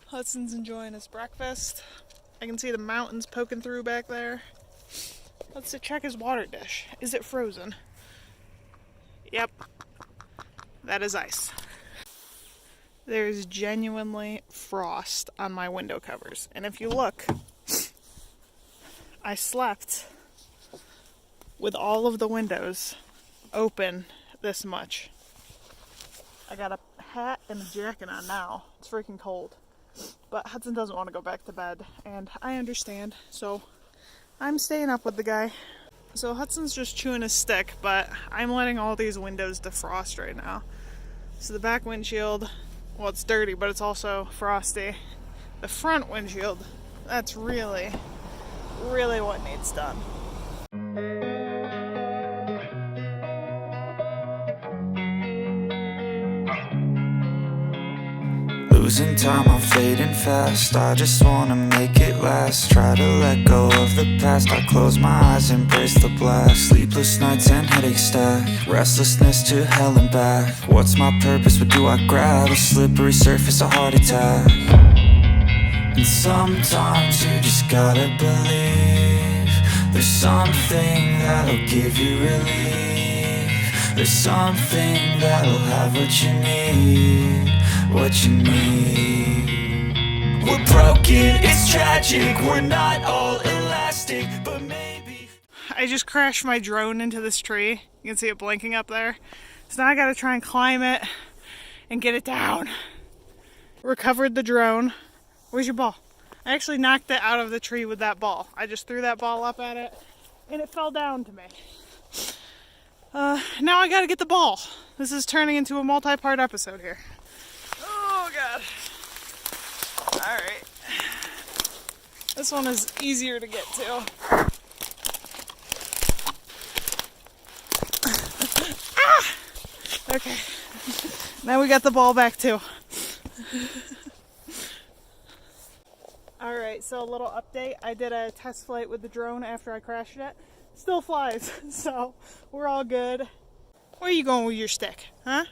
Hudson's enjoying his breakfast. I can see the mountains poking through back there. Let's check his water dish. Is it frozen? Yep. That is ice. There's genuinely frost on my window covers. And if you look, I slept with all of the windows open this much. I got a hat and a jacket on now. It's freaking cold. But Hudson doesn't want to go back to bed, and I understand, so I'm staying up with the guy. So Hudson's just chewing his stick, but I'm letting all these windows defrost right now. So the back windshield, well, it's dirty, but it's also frosty. The front windshield, that's really what needs done. Losing time, I'm fading fast. I just wanna make it last. Try to let go of the past. I close my eyes, embrace the blast. Sleepless nights and headache stack. Restlessness to hell and back. What's my purpose? What do I grab? A slippery surface, a heart attack. And sometimes you just gotta believe there's something that'll give you relief. There's something that'll have what you need. What you need. We're broken, it's tragic. We're not all elastic, but maybe. I just crashed my drone into this tree. You can see it blinking up there. So now I gotta try and climb it and get it down. Recovered the drone. Where's your ball? I actually knocked it out of the tree with that ball. I just threw that ball up at it and it fell down to me. Now I gotta get the ball. This is turning into a multi-part episode here. Oh god. Alright. This one is easier to get to. Ah! Okay. Now we got the ball back too. Alright, so a little update. I did a test flight with the drone after I crashed it. Still flies, so we're all good. Where are you going with your stick, huh?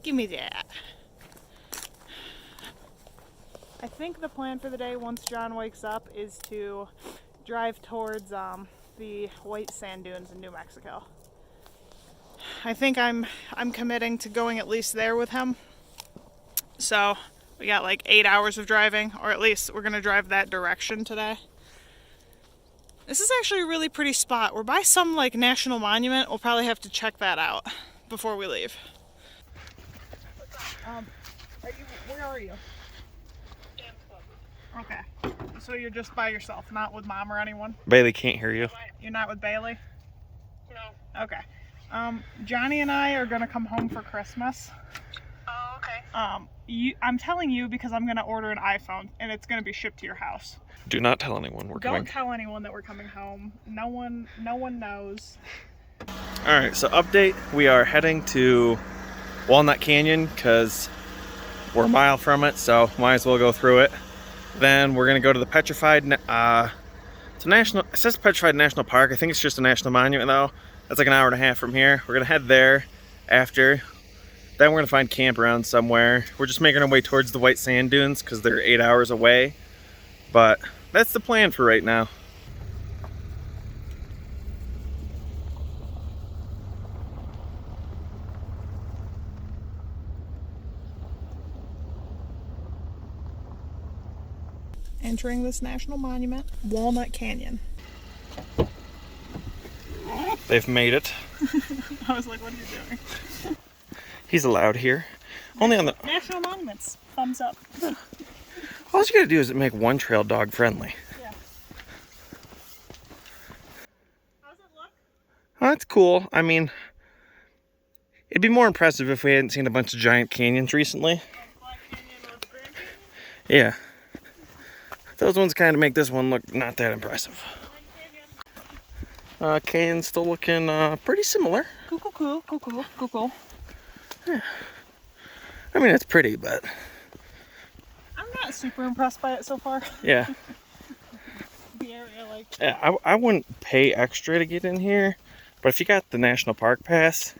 Give me that. I think the plan for the day, once John wakes up, is to drive towards the white sand dunes in New Mexico. I think I'm committing to going at least there with him. So we got like 8 hours of driving, or at least we're gonna drive that direction today. This is actually a really pretty spot. We're by some like national monument. We'll probably have to check that out before we leave. Where are you? Okay. So you're just by yourself, not with Mom or anyone? Bailey can't hear you. You're not with Bailey? No. Okay. Johnny and I are gonna come home for Christmas. Oh, okay. I'm telling you because I'm gonna order an iPhone and it's gonna be shipped to your house. Do not tell anyone we're coming. Don't tell anyone that we're coming home. No one knows. Alright, so update. We are heading to Walnut Canyon because we're a mile from it, so might as well go through it. Then we're gonna go to the Petrified, it's a national, it says Petrified National Park. I think it's just a national monument though. That's like an hour and a half from here. We're gonna head there after. Then we're gonna find camp around somewhere. We're just making our way towards the white sand dunes because they're 8 hours away. But that's the plan for right now. Entering this national monument, Walnut Canyon. They've made it. I was like, what are you doing? He's allowed here. Only on the National monuments. Thumbs up. all you gotta do is make one trail dog friendly. Yeah. How's it look? Oh, that's cool. I mean, it'd be more impressive if we hadn't seen a bunch of giant canyons recently. Like Black Canyon or Grand Canyon? Yeah. Those ones kind of make this one look not that impressive. Canyon's still looking pretty similar. Cool. Yeah. I mean, it's pretty, but... I'm not super impressed by it so far. Yeah. The area, like... Yeah, I wouldn't pay extra to get in here, but if you got the National Park Pass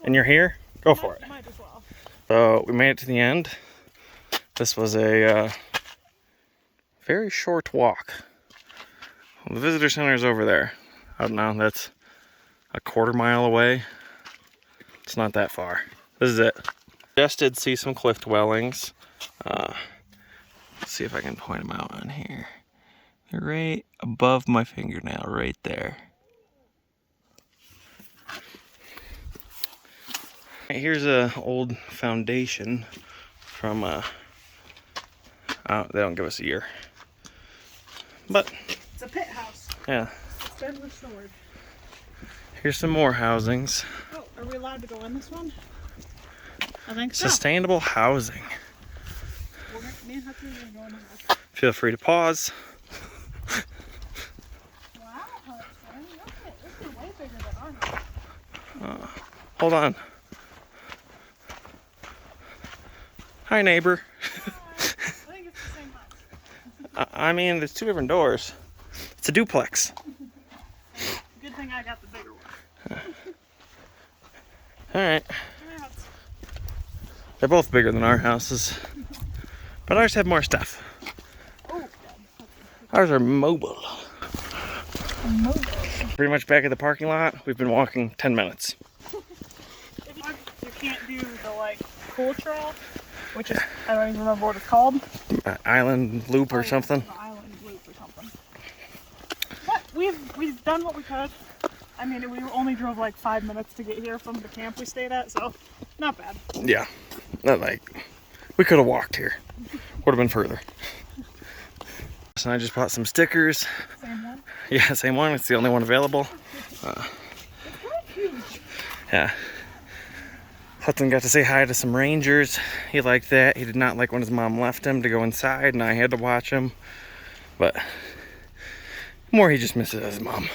and you're here, go for it. Might as well. So we made it to the end. This was a very short walk. Well, the visitor center is over there. I don't know, that's a quarter-mile away. It's not that far. This is it. Just did see some cliff dwellings. Let's see if I can point them out on here. They're right above my fingernail, right there. Here's a old foundation from they don't give us a year, but It's a pit house. yeah. It's been restored. Here's some more housings. Oh, are we allowed to go in this one? I think so. Sustainable housing. Me and Hudson are gonna go in this. Feel free to pause. Wow, Hudson, this is way bigger than our house. Hold on. Hi, neighbor. I think it's the same house. I mean, there's two different doors. It's a duplex. Good thing I got the bigger one. All right. Come out. They're both bigger than our houses, but ours have more stuff. Oh, Ours are mobile. mobile. Pretty much back at the parking lot. We've been walking 10 minutes. If you can't do the like pool trail, which is I don't even remember what it's called. Island loop or something. The island loop or something. But we've done what we could. I mean, we only drove like 5 minutes to get here from the camp we stayed at, so not bad. Yeah, not like we could have walked here. Would have been further. So I just bought some stickers. Same one. Yeah, same one. It's the only one available. It's kind of huge. Yeah. Hudson got to say hi to some rangers. He liked that. He did not like when his mom left him to go inside, and I had to watch him. But more, he just misses his mom.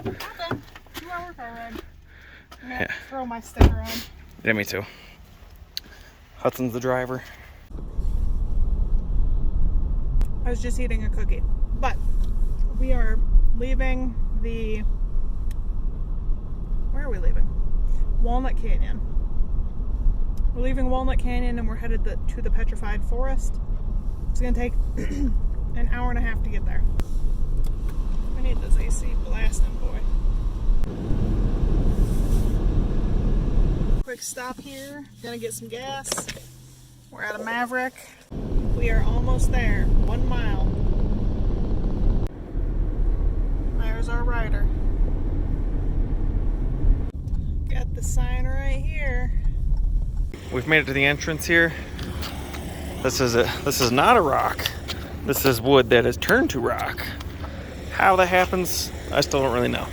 Okay. 2-hour car ride. I'm gonna Yeah. throw my sticker on. Yeah, me too. Hudson's the driver. I was just eating a cookie. But we are leaving the... Where are we leaving? Walnut Canyon. We're leaving Walnut Canyon and we're headed to the Petrified Forest. It's gonna take an hour and a half to get there. We need this AC blasting, boy. Quick stop here. Gonna get some gas. We're at a Maverick. We are almost there. 1 mile. There's our rider. Got the sign right here. We've made it to the entrance here. This is not a rock. This is wood that has turned to rock. How that happens, I still don't really know.